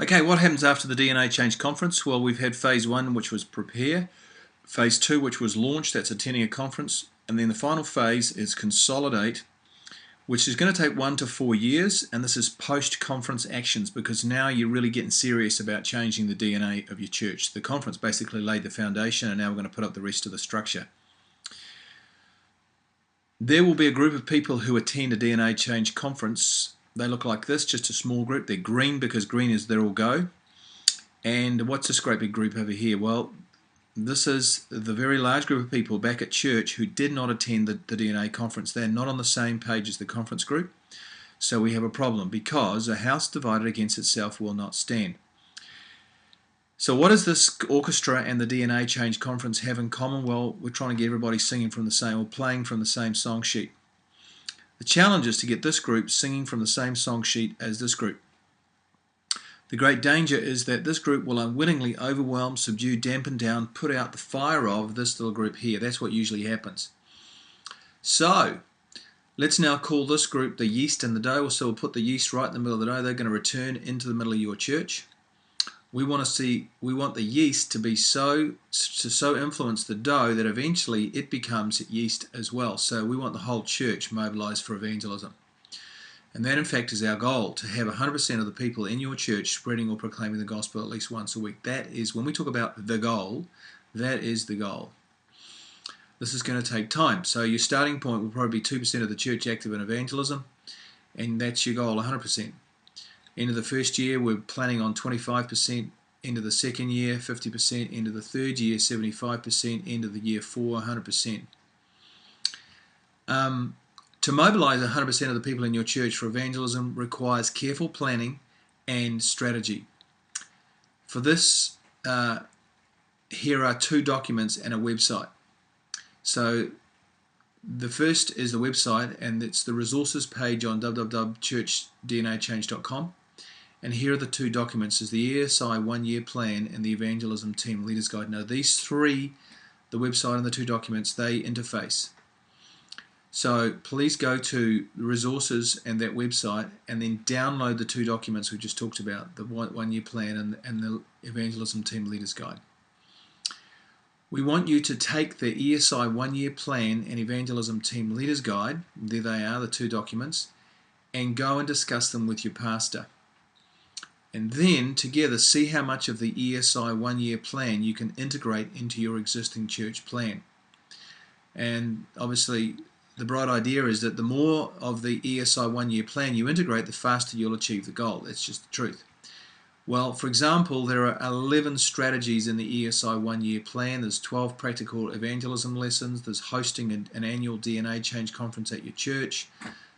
Okay, what happens after the DNA Change Conference? Well, we've had phase 1, which was prepare, phase 2, which was launch, that's attending a conference, and then the final phase is consolidate, which is going to take 1 to 4 years, and this is post-conference actions, because now you're really getting serious about changing the DNA of your church. The conference basically laid the foundation, and now we're going to put up the rest of the structure. There will be a group of people who attend a DNA Change Conference. They look like this, just a small group. They're green because green is their all go. And what's this great big group over here? Well, this is the very large group of people back at church who did not attend the DNA conference. They're not on the same page as the conference group. So we have a problem, because a house divided against itself will not stand. So what does this orchestra and the DNA Change Conference have in common? Well, we're trying to get everybody singing from the same, or playing from the same song sheet. The challenge is to get this group singing from the same song sheet as this group. The great danger is that this group will unwittingly overwhelm, subdue, dampen down, put out the fire of this little group here. That's what usually happens. So let's now call this group the yeast and the dough. So we'll put the yeast right in the middle of the dough. They're going to return into the middle of your church. We want the yeast to be so influence the dough that eventually it becomes yeast as well. So we want the whole church mobilized for evangelism. And that in fact is our goal, to have 100% of the people in your church spreading or proclaiming the gospel at least once a week. That is, when we talk about the goal, that is the goal. This is going to take time. So your starting point will probably be 2% of the church active in evangelism, and that's your goal, 100%. End of the first year, we're planning on 25%. End of the second year, 50%. End of the third year, 75%. End of the year 4, 100%. To mobilize 100% of the people in your church for evangelism requires careful planning and strategy. For this, here are 2 documents and a website. So the first is the website, and it's the resources page on www.churchdnachange.com. And here are the 2 documents: is the ESI 1-year plan and the Evangelism Team Leaders Guide. Now these 3, the website and the 2 documents, they interface. So please go to the resources and that website, and then download the 2 documents we just talked about, the 1-year plan and the Evangelism Team Leaders Guide. We want you to take the ESI 1-year plan and Evangelism Team Leaders Guide, there they are, the 2 documents, and go and discuss them with your pastor. And then together see how much of the ESI 1-year plan you can integrate into your existing church plan. And obviously the bright idea is that the more of the ESI 1-year plan you integrate, the faster you'll achieve the goal. That's just the truth. Well, for example, there are 11 strategies in the ESI 1-year plan. There's 12 practical evangelism lessons. There's hosting an annual DNA Change Conference at your church.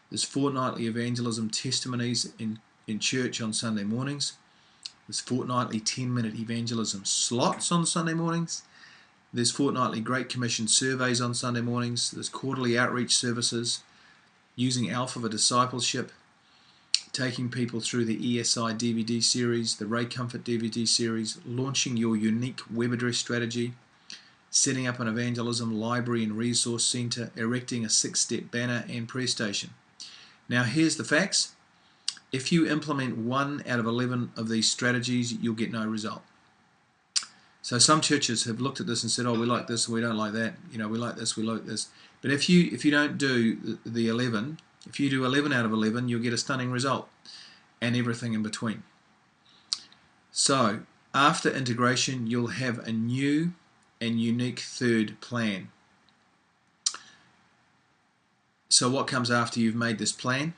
There's fortnightly evangelism testimonies in church on Sunday mornings. There's fortnightly 10-minute evangelism slots on Sunday mornings. There's fortnightly Great Commission surveys on Sunday mornings. There's quarterly outreach services, using Alpha for discipleship, taking people through the ESI DVD series, the Ray Comfort DVD series, launching your unique web address strategy, setting up an evangelism library and resource center, erecting a 6-step banner and prayer station. Now here's the facts. If you implement 1 out of 11 of these strategies, you'll get no result. So some churches have looked at this and said, oh, we like this, we don't like that. You know, we like this, we like this. But if you don't do the 11, if you do 11 out of 11, you'll get a stunning result, and everything in between. So after integration, you'll have a new and unique 3rd plan. So what comes after you've made this plan?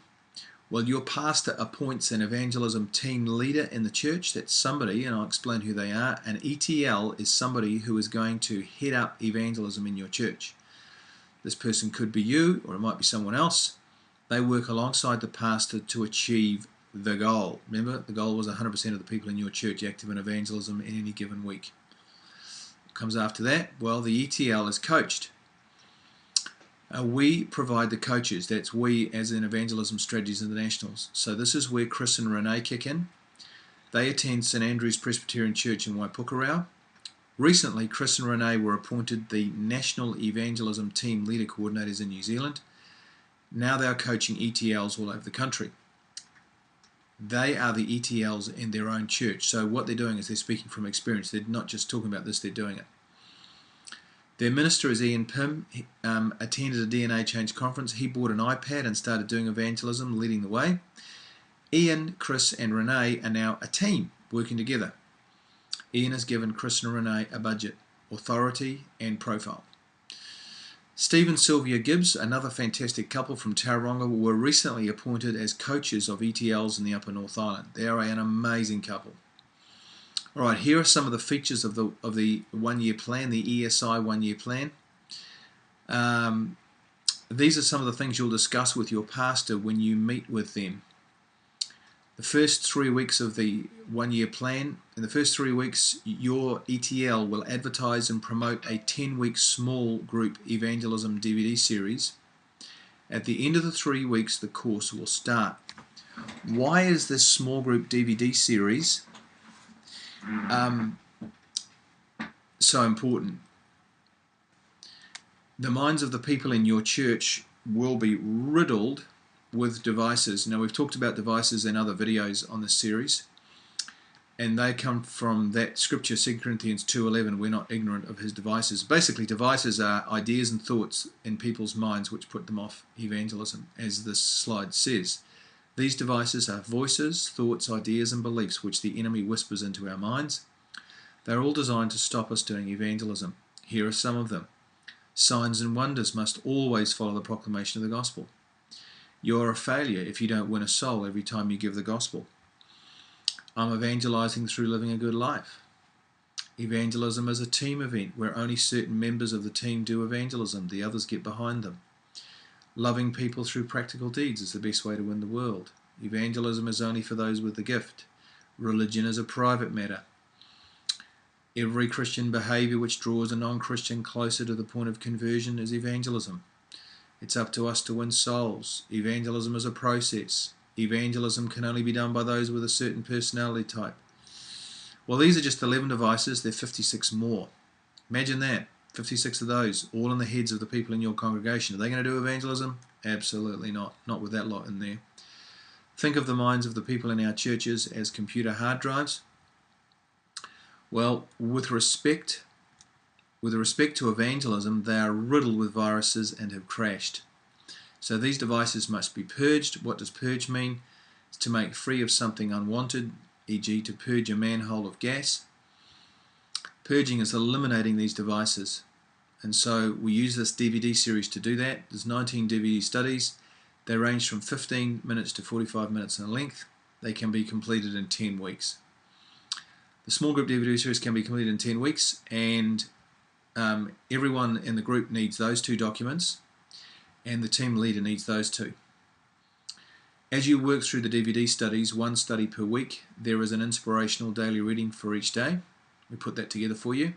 Well, your pastor appoints an evangelism team leader in the church. That's somebody, and I'll explain who they are. An ETL is somebody who is going to head up evangelism in your church. This person could be you, or it might be someone else. They work alongside the pastor to achieve the goal. Remember, the goal was 100% of the people in your church active in evangelism in any given week. What comes after that? Well, the ETL is coached. We provide the coaches. That's we as in Evangelism Strategies Internationals. So this is where Chris and Renee kick in. They attend St Andrew's Presbyterian Church in Waipukurau. Recently, Chris and Renee were appointed the National Evangelism Team Leader Coordinators in New Zealand. Now they are coaching ETLs all over the country. They are the ETLs in their own church. So what they're doing is they're speaking from experience. They're not just talking about this, they're doing it. Their minister is Ian Pym. He attended a DNA Change conference. He bought an iPad and started doing evangelism, leading the way. Ian, Chris and Renee are now a team working together. Ian has given Chris and Renee a budget, authority and profile. Steve and Sylvia Gibbs, another fantastic couple from Tauranga, were recently appointed as coaches of ETLs in the Upper North Island. They are an amazing couple. Alright, here are some of the features of the one-year plan, the ESI one-year plan. These are some of the things you'll discuss with your pastor when you meet with them. The first 3 weeks of the one-year plan, in the first 3 weeks, your ETL will advertise and promote a 10-week small group evangelism DVD series. At the end of the 3 weeks, the course will start. Why is this small group DVD series so important? The minds of the people in your church will be riddled with devices. Now, we've talked about devices in other videos on this series, and they come from that scripture, 2 Corinthians 2:11. We're not ignorant of his devices. Basically, devices are ideas and thoughts in people's minds which put them off evangelism, as this slide says. These devices are voices, thoughts, ideas and beliefs which the enemy whispers into our minds. They're all designed to stop us doing evangelism. Here are some of them. Signs and wonders must always follow the proclamation of the gospel. You're a failure if you don't win a soul every time you give the gospel. I'm evangelizing through living a good life. Evangelism is a team event where only certain members of the team do evangelism. The others get behind them. Loving people through practical deeds is the best way to win the world. Evangelism is only for those with the gift. Religion is a private matter. Every Christian behavior which draws a non-Christian closer to the point of conversion is evangelism. It's up to us to win souls. Evangelism is a process. Evangelism can only be done by those with a certain personality type. Well, these are just 11 devices. There are 56 more. Imagine that. 56 of those, all in the heads of the people in your congregation. Are they going to do evangelism? Absolutely not. Not with that lot in there. Think of the minds of the people in our churches as computer hard drives. Well, with respect to evangelism, they are riddled with viruses and have crashed. So these devices must be purged. What does purge mean? It's to make free of something unwanted, e.g. to purge a manhole of gas. Purging is eliminating these devices. And so we use this DVD series to do that. There's 19 DVD studies. They range from 15 minutes to 45 minutes in length. They can be completed in 10 weeks. The small group DVD series can be completed in 10 weeks, and everyone in the group needs those 2 documents, and the team leader needs those 2. As you work through the DVD studies, 1 study per week, there is an inspirational daily reading for each day. We put that together for you.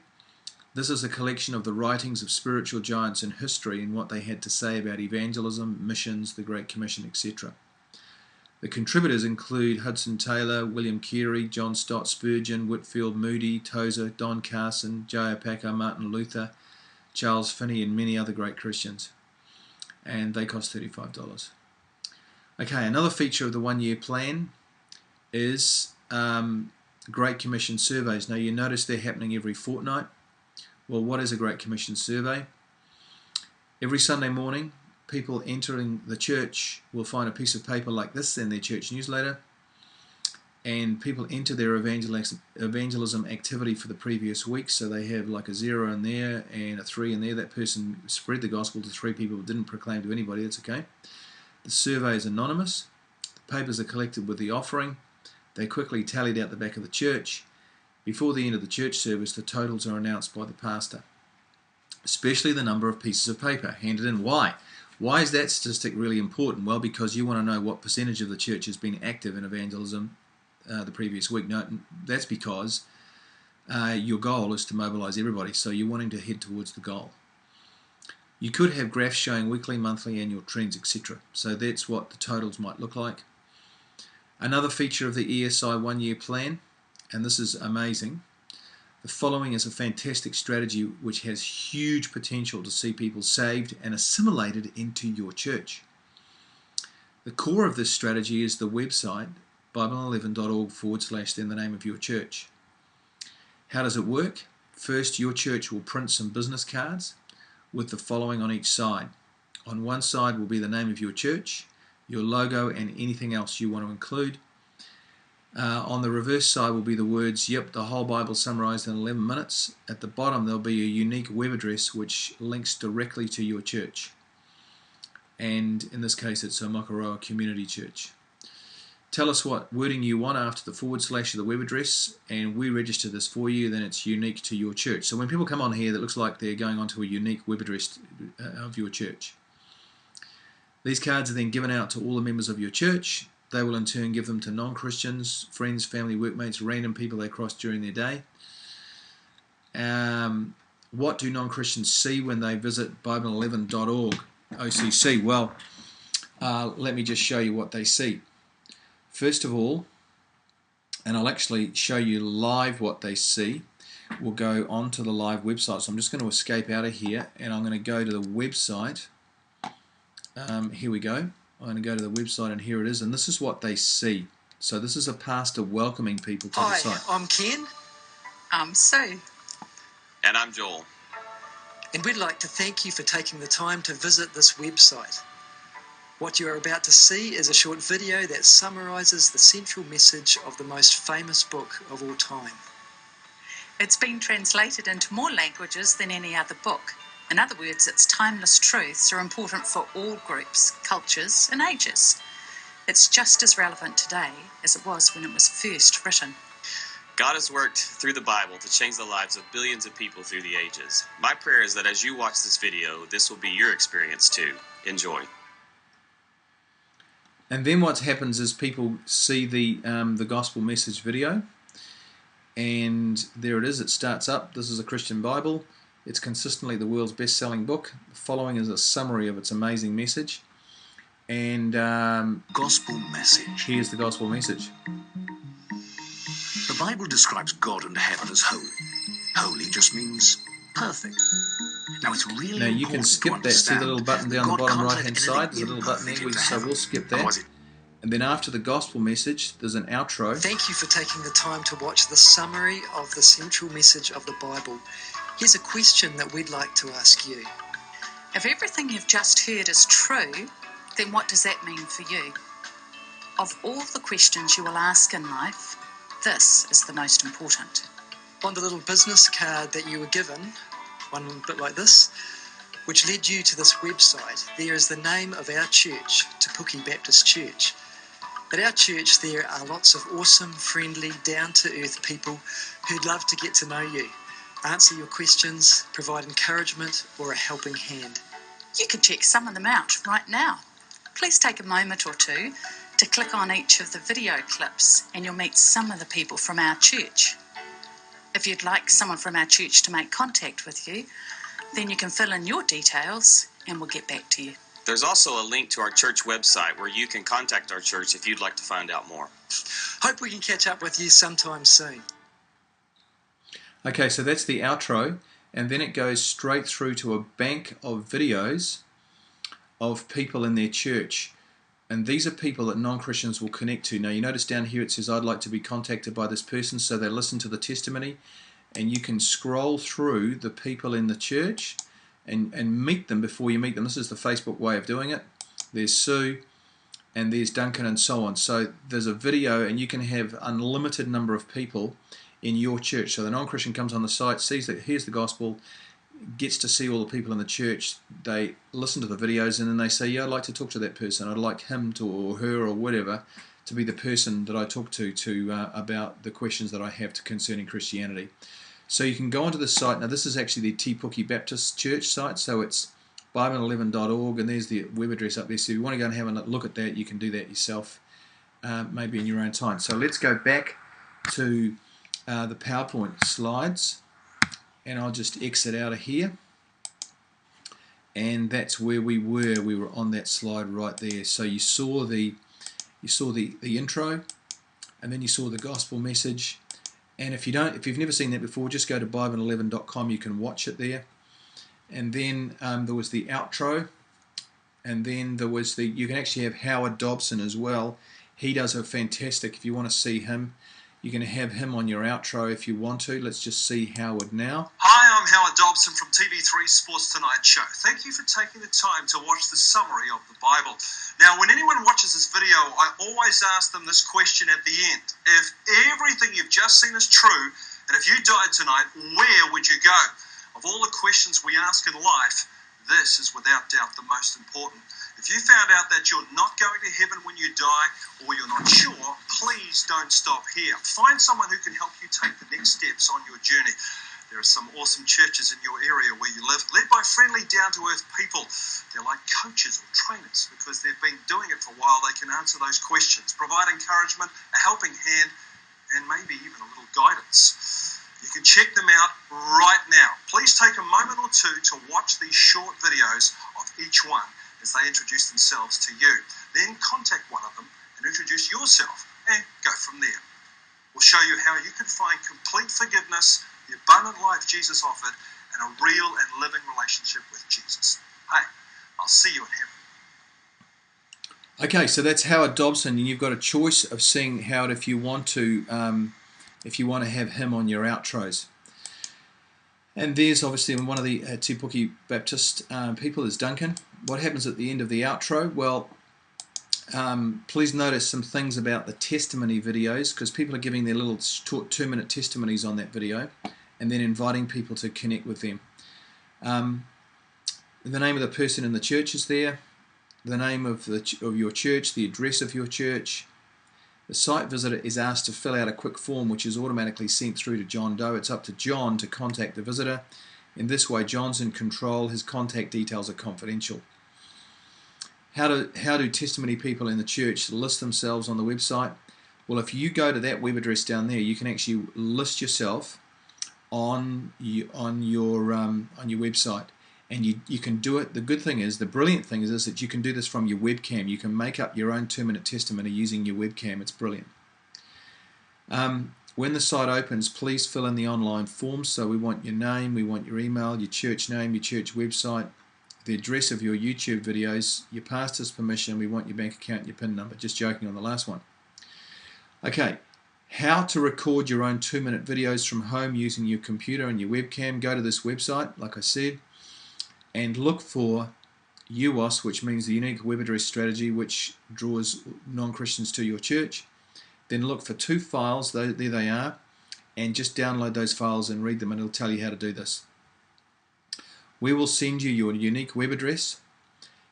This is a collection of the writings of spiritual giants in history and what they had to say about evangelism, missions, the Great Commission, etc. The contributors include Hudson Taylor, William Carey, John Stott, Spurgeon, Whitfield, Moody, Tozer, Don Carson, J.I. Packer, Martin Luther, Charles Finney, and many other great Christians. And they cost $35. Okay, another feature of the one-year plan is Great Commission surveys. Now, you notice they're happening every fortnight. Well, what is a Great Commission survey? Every Sunday morning, people entering the church will find a piece of paper like this in their church newsletter, and people enter their evangelism activity for the previous week. So they have like a 0 in there and a 3 in there. That person spread the gospel to 3 people, didn't proclaim to anybody. That's okay. The survey is anonymous. The papers are collected with the offering. They're quickly tallied out the back of the church. Before the end of the church service, the totals are announced by the pastor, especially the number of pieces of paper handed in. Why? Why is that statistic really important? Well, because you want to know what percentage of the church has been active in evangelism the previous week. No, that's because your goal is to mobilize everybody, so you're wanting to head towards the goal. You could have graphs showing weekly, monthly, annual trends, etc. So that's what the totals might look like. Another feature of the ESI one-year plan, and this is amazing, the following is a fantastic strategy which has huge potential to see people saved and assimilated into your church. The core of this strategy is the website bible11.org/ then the name of your church. How does it work? First, your church will print some business cards with the following on each side. On one side will be the name of your church, your logo, and anything else you want to include. On the reverse side will be the words, "Yep, the whole Bible summarized in 11 minutes." At the bottom there'll be a unique web address which links directly to your church. And in this case it's a Makaroa Community Church. Tell us what wording you want after the / of the web address, and we register this for you. Then it's unique to your church. So when people come on here, that looks like they're going onto a unique web address of your church. These cards are then given out to all the members of your church. They will in turn give them to non-Christians, friends, family, workmates, random people they cross during their day. What do non-Christians see when they visit bible11.org OCC? Well, let me just show you what they see. First of all, and I'll actually show you live what they see. We'll go onto the live website. So I'm just going to escape out of here, and I'm going to go to the website. Here we go. I'm going to go to the website, and here it is, and this is what they see. So this is a pastor welcoming people to the site. Hi, I'm Ken. I'm Sue. And I'm Joel. And we'd like to thank you for taking the time to visit this website. What you are about to see is a short video that summarizes the central message of the most famous book of all time. It's been translated into more languages than any other book. In other words, its timeless truths are important for all groups, cultures, and ages. It's just as relevant today as it was when it was first written. God has worked through the Bible to change the lives of billions of people through the ages. My prayer is that as you watch this video, this will be your experience too. Enjoy. And then what happens is people see the gospel message video, and there it is. It starts up. This is a Christian Bible. It's consistently the world's best-selling book. The following is a summary of its amazing message. And gospel message. Here's the gospel message. The Bible describes God and heaven as holy. Holy just means perfect. Now it's really Now you can skip that. See the little button down the bottom right-hand side? There's a little button there. So we'll skip that. And then after the gospel message, there's an outro. Thank you for taking the time to watch the summary of the central message of the Bible. Here's a question that we'd like to ask you. If everything you've just heard is true, then what does that mean for you? Of all the questions you will ask in life, this is the most important. On the little business card that you were given, one bit like this, which led you to this website, there is the name of our church, Te Puke Baptist Church. At our church there are lots of awesome, friendly, down-to-earth people who'd love to get to know you, answer your questions, provide encouragement or a helping hand. You can check some of them out right now. Please take a moment or two to click on each of the video clips and you'll meet some of the people from our church. If you'd like someone from our church to make contact with you, then you can fill in your details and we'll get back to you. There's also a link to our church website where you can contact our church if you'd like to find out more. Hope we can catch up with you sometime soon. Okay, so that's the outro, and then it goes straight through to a bank of videos of people in their church. And these are people that non-Christians will connect to. Now you notice down here it says, I'd like to be contacted by this person, so they listen to the testimony, and you can scroll through the people in the church and meet them before you meet them. This is the Facebook way of doing it. There's Sue, and there's Duncan, and so on. So there's a video, and you can have unlimited number of people in your church. So the non-Christian comes on the site, sees that here's the gospel, gets to see all the people in the church, they listen to the videos, and then they say, yeah, I'd like to talk to that person. I'd like him to, or her or whatever, to be the person that I talk to about the questions that I have concerning Christianity. So you can go onto the site. Now this is actually the Te Puke Baptist Church site, so it's bible11.org, and there's the web address up there. So if you want to go and have a look at that, you can do that yourself, maybe in your own time. So let's go back to the PowerPoint slides, and I'll just exit out of here, and that's where we were. We were on that slide right there. So you saw the intro, and then you saw the gospel message. And if you've never seen that before, just go to bible11.com. You can watch it there. And then there was the outro, and then there was you can actually have Howard Dobson as well. He does a fantastic, if you want to see him, you can have him on your outro if you want to. Let's just see Howard now. Hi, I'm Howard Dobson from TV3 Sports Tonight Show. Thank you for taking the time to watch the summary of the Bible. Now, when anyone watches this video, I always ask them this question at the end. If everything you've just seen is true, and if you died tonight, where would you go? Of all the questions we ask in life, this is without doubt the most important. If you found out that you're not going to heaven when you die, or you're not sure, please don't stop here. Find someone who can help you take the next steps on your journey. There are some awesome churches in your area where you live, led by friendly, down-to-earth people. They're like coaches or trainers because they've been doing it for a while. They can answer those questions, provide encouragement, a helping hand, and maybe even a little guidance. You can check them out right now. Please take a moment or two to watch these short videos of each one as they introduce themselves to you. Then contact one of them and introduce yourself and go from there. We'll show you how you can find complete forgiveness, the abundant life Jesus offered, and a real and living relationship with Jesus. Hey, I'll see you in heaven. Okay, so that's Howard Dobson, and you've got a choice of seeing Howard if you want to have him on your outros. And there's obviously one of the Te Puke Baptist people is Duncan. What happens at the end of the outro? Well, please notice some things about the testimony videos, because people are giving their little 2-minute testimonies on that video and then inviting people to connect with them. The name of the person in the church is there, the name of your church, the address of your church. The site visitor is asked to fill out a quick form which is automatically sent through to John Doe. It's up to John to contact the visitor. In this way, John's in control. His contact details are confidential. How do testimony people in the church list themselves on the website? Well, if you go to that web address down there, you can actually list yourself on your website. And you can do it. The good thing is, the brilliant thing is that you can do this from your webcam. You can make up your own 2-minute testimony using your webcam. It's brilliant. When the site opens, please fill in the online forms. So we want your name, we want your email, your church name, your church website, the address of your YouTube videos, your pastor's permission, we want your bank account and your PIN number. Just joking on the last one. Okay, how to record your own 2-minute videos from home using your computer and your webcam. Go to this website, like I said, and look for UWAS, which means the Unique Web Address Strategy, which draws non-Christians to your church. Then look for 2 files, there they are, and just download those files and read them, and it'll tell you how to do this. We will send you your unique web address,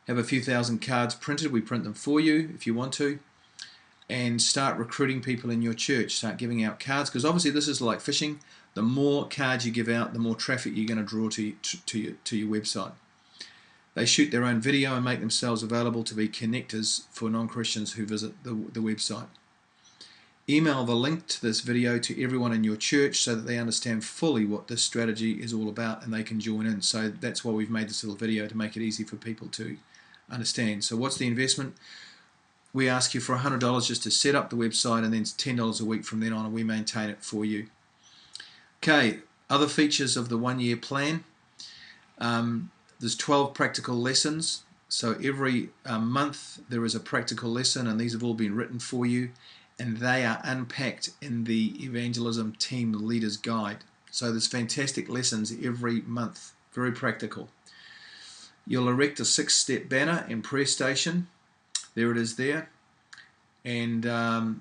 have a few thousand cards printed, we print them for you if you want to, and start recruiting people in your church, start giving out cards, because obviously this is like fishing. The more cards you give out, the more traffic you're going to draw to your website. They shoot their own video and make themselves available to be connectors for non-Christians who visit the website. Email the link to this video to everyone in your church so that they understand fully what this strategy is all about and they can join in. So that's why we've made this little video, to make it easy for people to understand. So what's the investment? We ask you for $100 just to set up the website, and then it's $10 a week from then on, and we maintain it for you. Okay, other features of the 1-year plan. There's 12 practical lessons. So every month there is a practical lesson, and these have all been written for you, and they are unpacked in the Evangelism Team Leaders Guide. So there's fantastic lessons every month, very practical. You'll erect a 6-step banner and prayer station. There it is there. And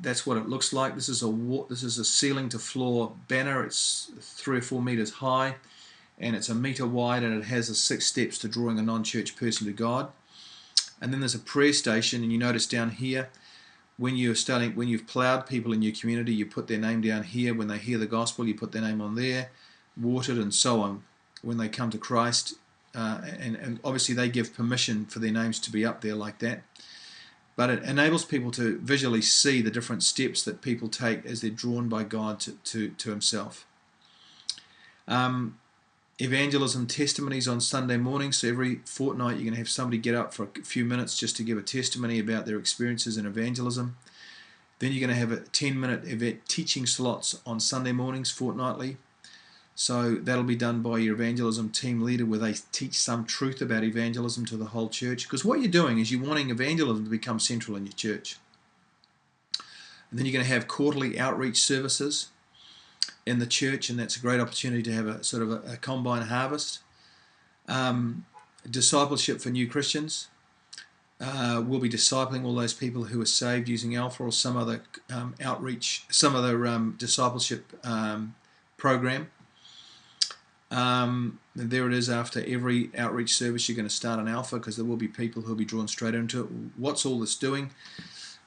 that's what it looks like. This is a ceiling to floor banner. It's 3 or 4 meters high, and it's 1 meter wide, and it has 6 steps to drawing a non-church person to God. And then there's a prayer station, and you notice down here, when you've plowed people in your community, you put their name down here. When they hear the gospel, you put their name on there, watered, and so on. When they come to Christ, and obviously they give permission for their names to be up there like that. But it enables people to visually see the different steps that people take as they're drawn by God to Himself. Evangelism testimonies on Sunday morning. So every fortnight you're going to have somebody get up for a few minutes just to give a testimony about their experiences in evangelism. Then you're going to have a 10-minute teaching slots on Sunday mornings fortnightly. So that'll be done by your evangelism team leader, where they teach some truth about evangelism to the whole church. Because what you're doing is you're wanting evangelism to become central in your church. And then you're going to have quarterly outreach services in the church, and that's a great opportunity to have a sort of a combine harvest. Discipleship for new Christians. We'll be discipling all those people who are saved using Alpha or some other outreach, some other discipleship program. And there it is. After every outreach service, you're going to start an Alpha, because there will be people who will be drawn straight into it. What's all this doing?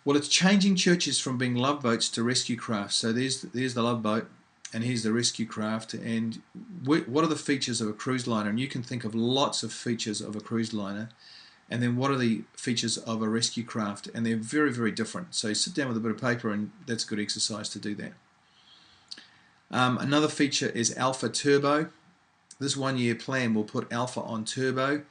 Well, it's changing churches from being love boats to rescue craft. So there's the love boat, and here's the rescue craft. And what are the features of a cruise liner? And you can think of lots of features of a cruise liner. And then what are the features of a rescue craft? And they're very, very different. So you sit down with a bit of paper, and that's good exercise to do that. Another feature is Alpha Turbo. This 1 year plan will put Alpha on Turbo.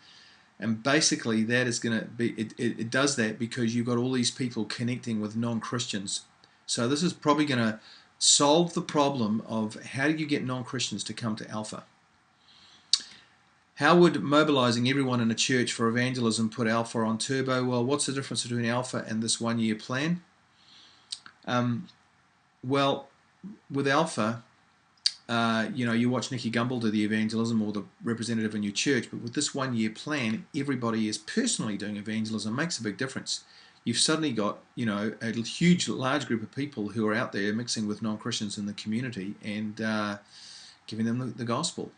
And basically that is going to be, it does that because you've got all these people connecting with non-Christians. So this is probably going to solve the problem of how do you get non-Christians to come to Alpha. How would mobilizing everyone in a church for evangelism put Alpha on Turbo? Well, what's the difference between Alpha and this 1 year plan? Well, with Alpha, you watch Nicky Gumbel do the evangelism, or the representative in your church, but with this 1 year plan, everybody is personally doing evangelism. It makes a big difference. You've suddenly got, a huge, large group of people who are out there mixing with non-Christians in the community and giving them the gospel.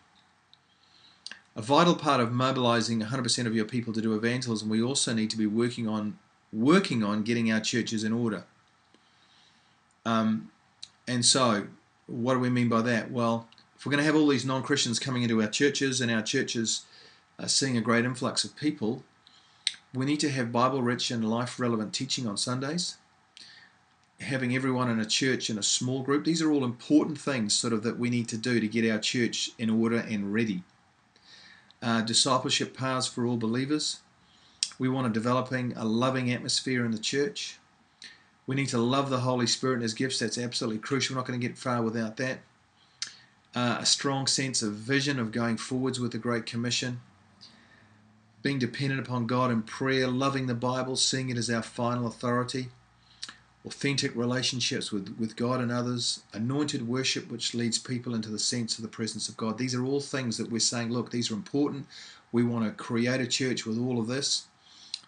A vital part of mobilizing 100% of your people to do evangelism, we also need to be working on getting our churches in order. And so, what do we mean by that? Well, if we're going to have all these non-Christians coming into our churches, and our churches are seeing a great influx of people, we need to have Bible-rich and life-relevant teaching on Sundays. Having everyone in a church in a small group. These are all important things sort of that we need to do to get our church in order and ready. Discipleship paths for all believers. We want to developing a loving atmosphere in the church. We need to love the Holy Spirit and His gifts. That's absolutely crucial. We're not going to get far without that. A strong sense of vision of going forwards with the Great Commission. Being dependent upon God in prayer. Loving the Bible. Seeing it as our final authority. Authentic relationships with God and others. Anointed worship, which leads people into the sense of the presence of God. These are all things that we're saying, look, these are important. We want to create a church with all of this,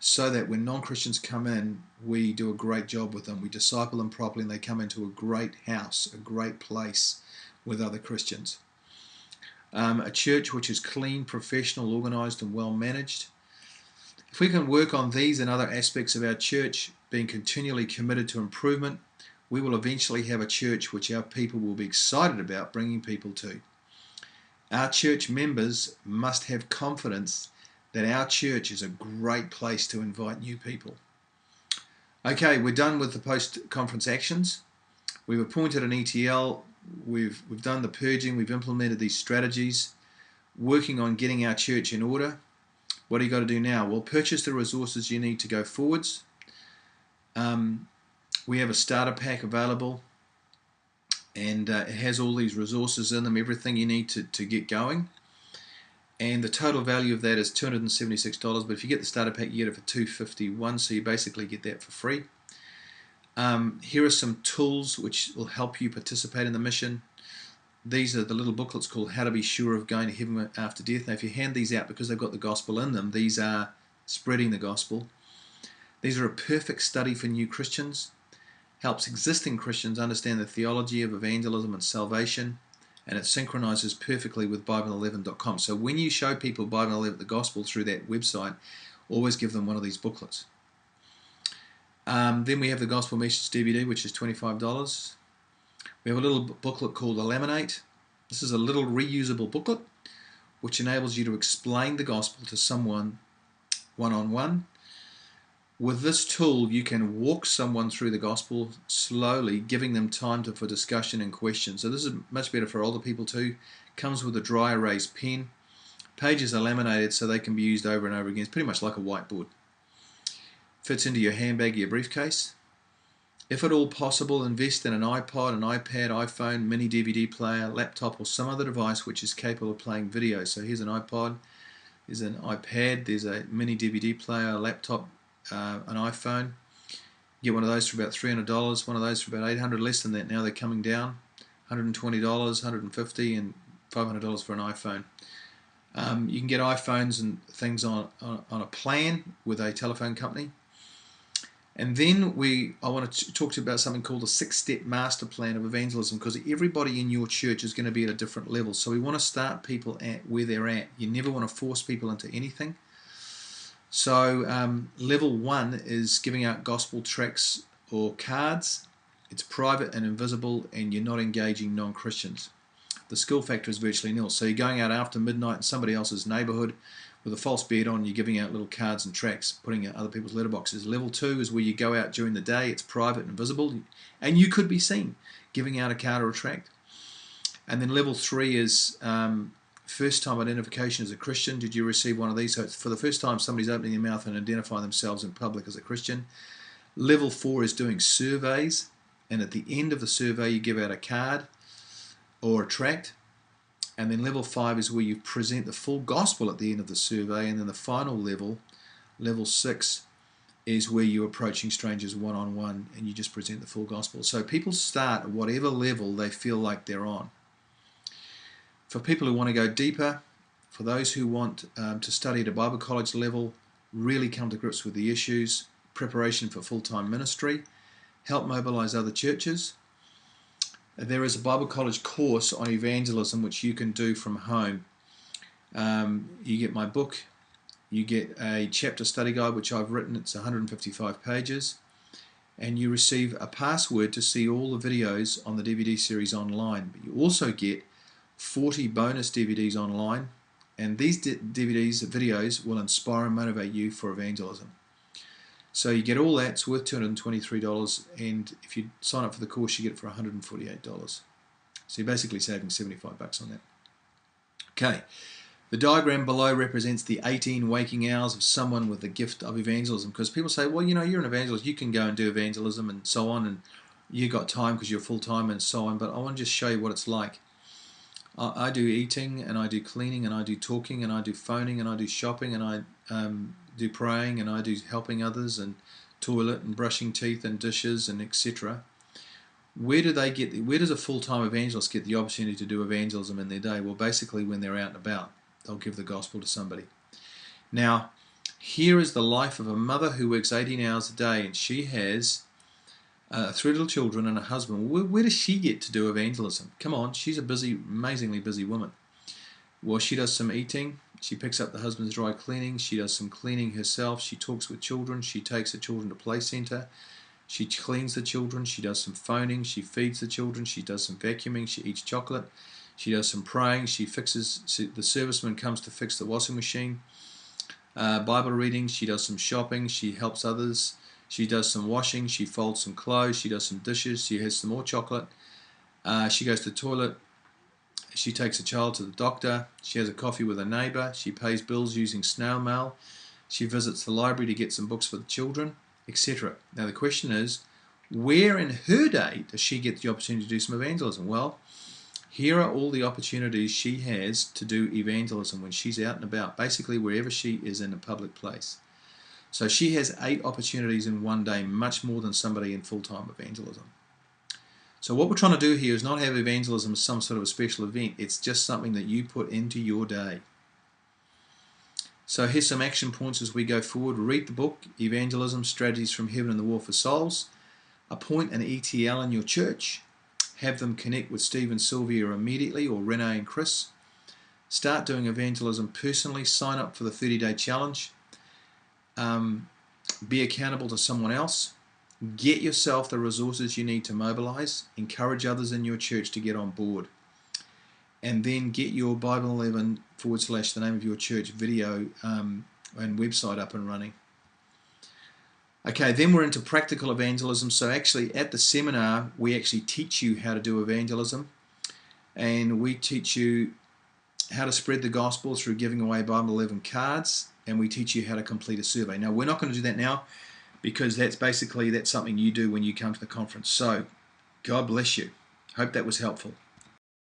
so that when non-Christians come in, we do a great job with them. We disciple them properly, and they come into a great house, a great place with other Christians. A church which is clean, professional, organized, and well managed. If we can work on these and other aspects of our church, being continually committed to improvement, we will eventually have a church which our people will be excited about bringing people to. Our church members must have confidence that our church is a great place to invite new people. Okay, we're done with the post-conference actions. We've appointed an ETL. We've done the purging. We've implemented these strategies, working on getting our church in order. What do you got to do now? Well, purchase the resources you need to go forwards. We have a starter pack available, and it has all these resources in them, everything you need to get going. And the total value of that is $276, but if you get the starter pack, you get it for $251, so you basically get that for free. Here are some tools which will help you participate in the mission. These are the little booklets called How to Be Sure of Going to Heaven After Death. Now, if you hand these out, because they've got the gospel in them, these are spreading the gospel. These are a perfect study for new Christians. Helps existing Christians understand the theology of evangelism and salvation, and it synchronizes perfectly with Bible11.com. So when you show people Bible 11, the gospel, through that website, always give them one of these booklets. Then we have the Gospel Message DVD, which is $25. We have a little booklet called Eliminate. This is a little reusable booklet which enables you to explain the gospel to someone one-on-one. With this tool, you can walk someone through the gospel slowly, giving them time for discussion and questions. So this is much better for older people too. Comes with a dry erase pen. Pages are laminated so they can be used over and over again. It's pretty much like a whiteboard. Fits into your handbag or your briefcase. If at all possible, invest in an iPod, an iPad, iPhone, mini DVD player, laptop, or some other device which is capable of playing video. So here's an iPod, there's an iPad, there's a mini DVD player, a laptop, an iPhone. Get one of those for about $300, one of those for about $800, less than that now. They're coming down, $120, $150, and $500 for an iPhone. You can get iPhones and things on a plan with a telephone company. And then I want to talk to you about something called the 6-step master plan of evangelism, because everybody in your church is going to be at a different level. So we want to start people at where they're at. You never want to force people into anything. So level 1 is giving out gospel tracts or cards. It's private and invisible, and you're not engaging non-Christians. The skill factor is virtually nil. So you're going out after midnight in somebody else's neighborhood with a false beard on, you're giving out little cards and tracts, putting out other people's letterboxes. Level 2 is where you go out during the day. It's private and visible, and you could be seen giving out a card or a tract. And then level 3 is first time identification as a Christian. Did you receive one of these? So it's for the first time somebody's opening their mouth and identifying themselves in public as a Christian. Level 4 is doing surveys, and at the end of the survey you give out a card or a tract. And then level 5 is where you present the full gospel at the end of the survey. And then the final level, level 6, is where you're approaching strangers one-on-one and you just present the full gospel. So people start at whatever level they feel like they're on. For people who want to go deeper, for those who want to study at a Bible college level, really come to grips with the issues, preparation for full-time ministry, help mobilize other churches, there is a Bible college course on evangelism which you can do from home. You get my book, you get a chapter study guide which I've written, it's 155 pages, and you receive a password to see all the videos on the DVD series online. But you also get 40 bonus DVDs online, and these videos will inspire and motivate you for evangelism. So you get all that. It's worth $223, and if you sign up for the course you get it for $148. So you're basically saving $75 on that. Okay, the diagram below represents the 18 waking hours of someone with the gift of evangelism, because people say, well, you know, you're an evangelist, you can go and do evangelism and so on, and you got time because you're full-time and so on, but I want to just show you what it's like. I do eating, and I do cleaning, and I do talking, and I do phoning, and I do shopping, and I do praying, and I do helping others, and toilet and brushing teeth and dishes and etc. Where does a full-time evangelist get the opportunity to do evangelism in their day? Well, basically when they're out and about, they'll give the gospel to somebody. Now, here is the life of a mother who works 18 hours a day, and she has 3 little children and a husband. Where does she get to do evangelism? Come on, she's a busy, amazingly busy woman. Well, she does some eating, she picks up the husband's dry cleaning, she does some cleaning herself, she talks with children, she takes the children to play center, she cleans the children, she does some phoning, she feeds the children, she does some vacuuming, she eats chocolate, she does some praying, she fixes, the serviceman comes to fix the washing machine, Bible reading, she does some shopping, she helps others, she does some washing, she folds some clothes, she does some dishes, she has some more chocolate, she goes to the toilet, she takes a child to the doctor, she has a coffee with a neighbor, she pays bills using snail mail, she visits the library to get some books for the children, etc. Now the question is, where in her day does she get the opportunity to do some evangelism? Well, here are all the opportunities she has to do evangelism when she's out and about, basically wherever she is in a public place. So she has 8 opportunities in one day, much more than somebody in full-time evangelism. So what we're trying to do here is not have evangelism as some sort of a special event. It's just something that you put into your day. So here's some action points as we go forward. Read the book, Evangelism, Strategies from Heaven and the War for Souls. Appoint an ETL in your church. Have them connect with Steve and Sylvia immediately, or Renee and Chris. Start doing evangelism personally. Sign up for the 30-day challenge. Be accountable to someone else. Get yourself the resources you need to mobilize. Encourage others in your church to get on board. And then get your Bible 11 / the name of your church video and website up and running. Okay, then we're into practical evangelism. So actually at the seminar we actually teach you how to do evangelism, and we teach you how to spread the gospel through giving away Bible 11 cards, and we teach you how to complete a survey. Now we're not going to do that now, because that's something you do when you come to the conference. So God bless you. Hope that was helpful.